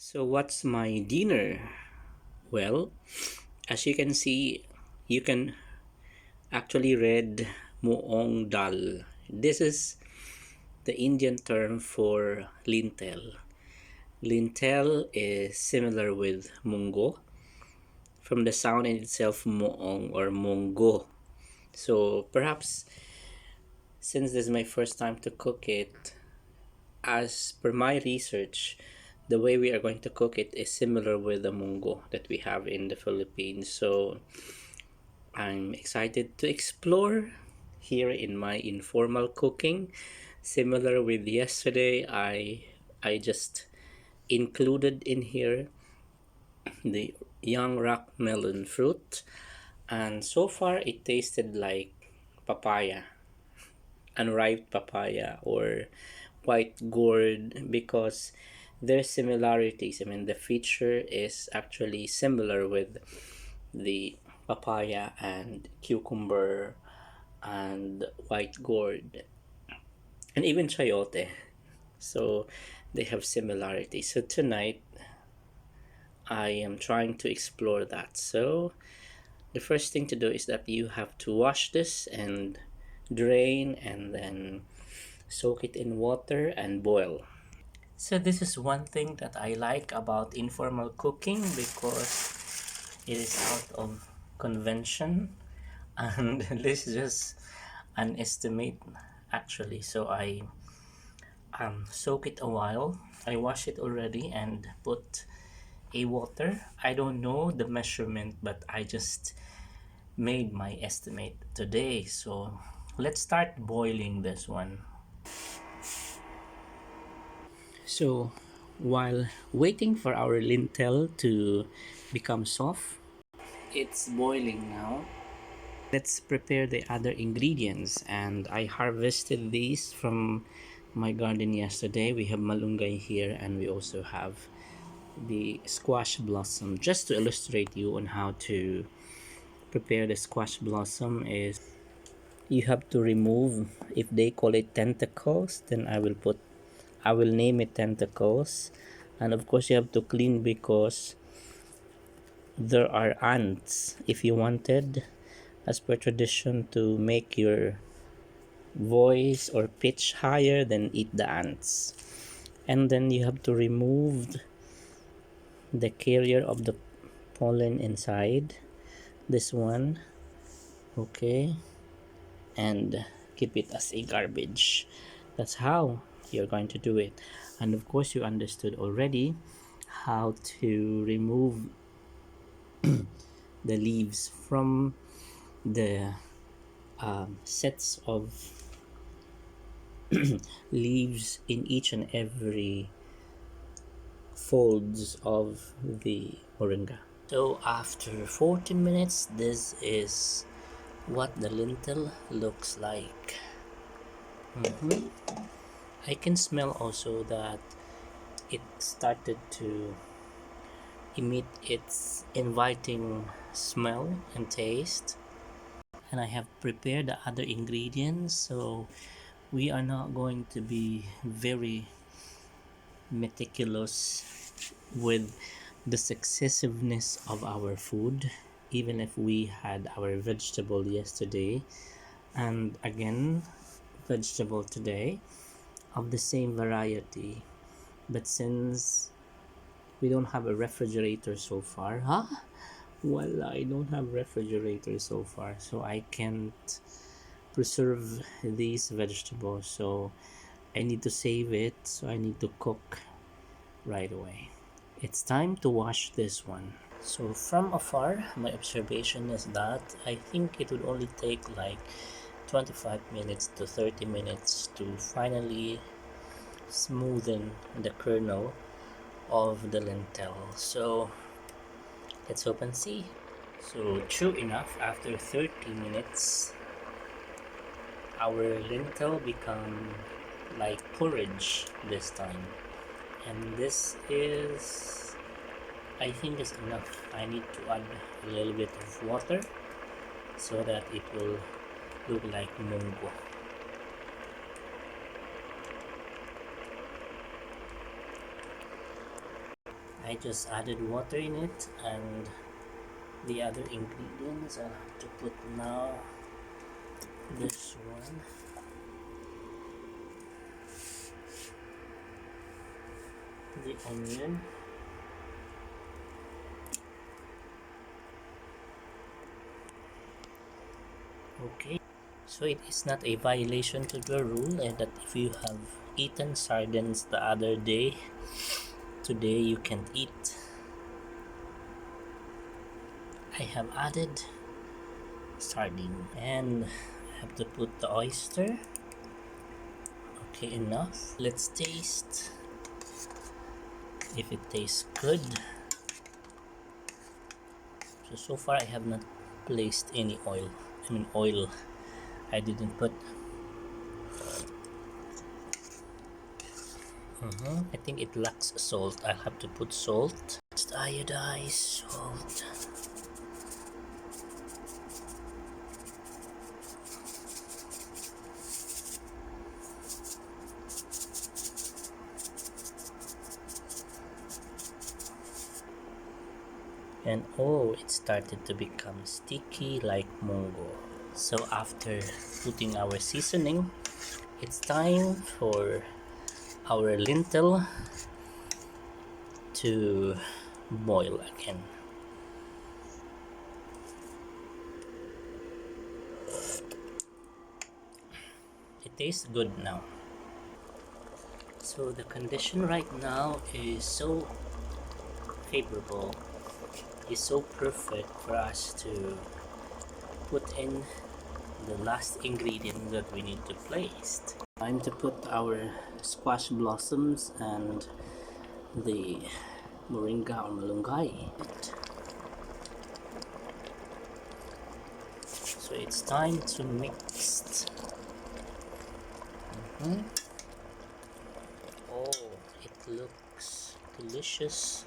So what's my dinner? Well, as you can see, you can actually read muong dal. This is the Indian term for lintel. Lintel is similar with mungo from the sound in itself muong or mungo. So perhaps since this is my first time to cook it, as per my research, the way we are going to cook it is similar with the mungo that we have in the Philippines. So I'm excited to explore here in my informal cooking. Similar with yesterday, I just included in here the young rock melon fruit, and so far it tasted like papaya, unripe papaya or white gourd, because there's similarities. I mean, the feature is actually similar with the papaya and cucumber and white gourd and even chayote. So they have similarities. So tonight I am trying to explore that. So the first thing to do is that you have to wash this and drain and then soak it in water and boil. So this is one thing that I like about informal cooking, because it is out of convention, and this is just an estimate actually. So I soak it a while. I wash it already and put a water. I don't know the measurement, but I just made my estimate today. So let's start boiling this one. So while waiting for our lintel to become soft, it's boiling now. Let's prepare the other ingredients, and I harvested these from my garden yesterday. We have malunggay here, and we also have the squash blossom. Just to illustrate you on how to prepare the squash blossom is you have to remove, if they call it tentacles, then I will name it tentacles. And of course you have to clean, because there are ants. If you wanted, as per tradition, to make your voice or pitch higher, then eat the ants. And then you have to remove the carrier of the pollen inside, this one, okay, and keep it as a garbage. That's how you're going to do it. And of course you understood already how to remove the leaves from the sets of leaves in each and every folds of the moringa. So after 40 minutes, this is what the lintel looks like. I can smell also that it started to emit its inviting smell and taste. And I have prepared the other ingredients, so we are not going to be very meticulous with the successiveness of our food, even if we had our vegetable yesterday and again vegetable today of the same variety. But since we don't have a refrigerator so far, well, I don't have refrigerator so far, so I can't preserve these vegetables. So I need to save it, so I need to cook right away. It's time to wash this one. So from afar, my observation is that I think it would only take like 25 minutes to 30 minutes to finally smoothen the kernel of the lentil. So let's hope and see. So true enough, after 30 minutes, our lentil become like porridge this time. And this is, I think, is enough. I need to add a little bit of water so that it will look like mungo. I just added water in it, and the other ingredients I'll have to put now. This one, the onion, okay. So it is not a violation to the rule that if you have eaten sardines the other day, today you can't eat. I have added sardine, and I have to put the oyster. Okay, enough. Let's taste if it tastes good. So far I have not placed any oil. Oil. I didn't put. I think it lacks salt. I'll have to put salt. Just iodized salt. And oh, it started to become sticky like mongo. So after putting our seasoning, it's time for our lentil to boil again. It tastes good now. So the condition right now is so favorable, is so perfect for us to put in the last ingredient that we need to place. Time to put our squash blossoms and the moringa or malunggay. So it's time to mix. Oh, it looks delicious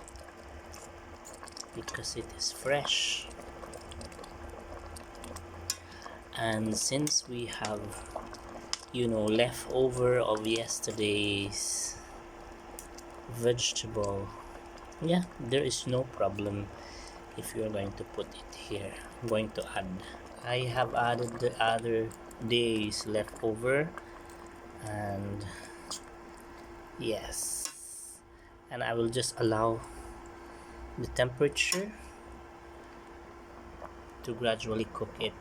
because it is fresh. And since we have, leftover of yesterday's vegetable, yeah, there is no problem if you're going to put it here. I'm going to add. I have added the other day's leftover, and yes, and I will just allow the temperature to gradually cook it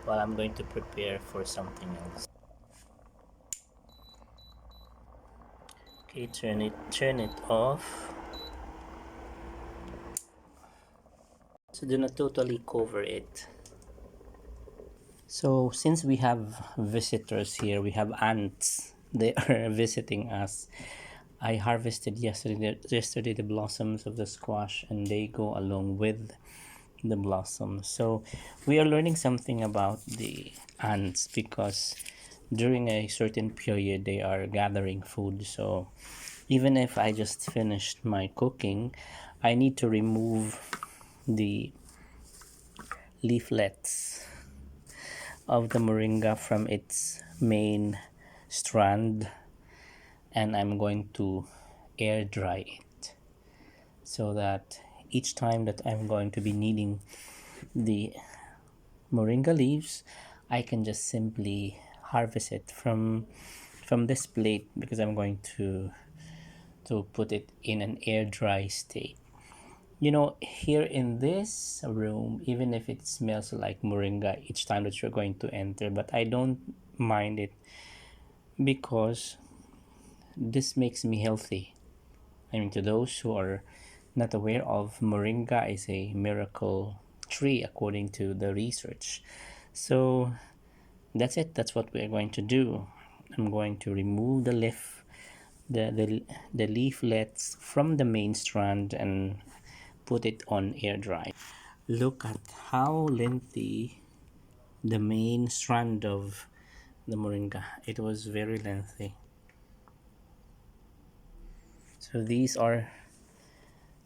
while I'm going to prepare for something else. Okay, turn it off. So do not totally cover it. So since we have visitors here, we have ants. They are visiting us. I harvested yesterday the blossoms of the squash, and they go along with the blossoms. So we are learning something about the ants because during a certain period they are gathering food. So even if I just finished my cooking, I need to remove the leaflets of the moringa from its main strand, and I'm going to air dry it so that each time that I'm going to be needing the moringa leaves, I can just simply harvest it from this plate, because I'm going to put it in an air dry state. Here in this room, even if it smells like moringa each time that you're going to enter, but I don't mind it because this makes me healthy. To those who are not aware of, moringa is a miracle tree according to the research. So that's it. That's what we're going to do. I'm going to remove the leaflets from the main strand and put it on air dry. Look at how lengthy the main strand of the moringa. It was very lengthy. So these are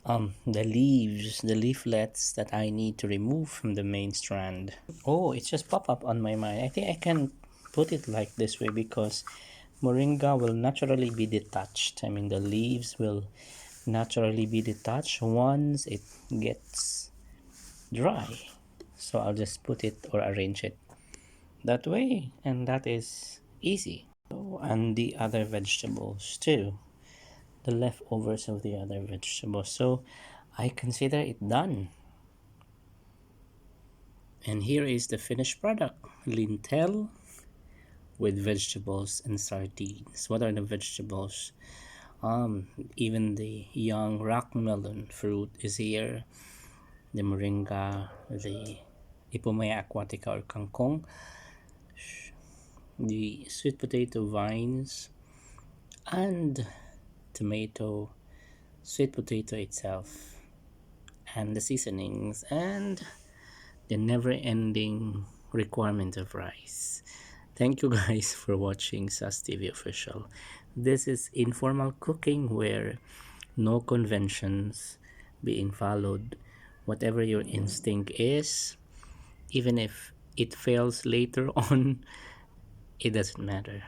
the leaflets that I need to remove from the main strand. Oh, it just popped up on my mind. I think I can put it like this way because moringa will naturally be detached. The leaves will naturally be detached once it gets dry. So I'll just put it or arrange it that way, and that is easy. So, and the other vegetables too, the leftovers of the other vegetables. So I consider it done. And here is the finished product: lintel with vegetables and sardines. What are the vegetables? Even the young rock melon fruit is here, the moringa, the Ipomea aquatica or kangkong, the sweet potato vines, and tomato, sweet potato itself, and the seasonings, and the never ending requirement of rice. Thank you guys for watching SAS TV Official. This is informal cooking where no conventions being followed. Whatever your instinct is, even if it fails later on, it doesn't matter.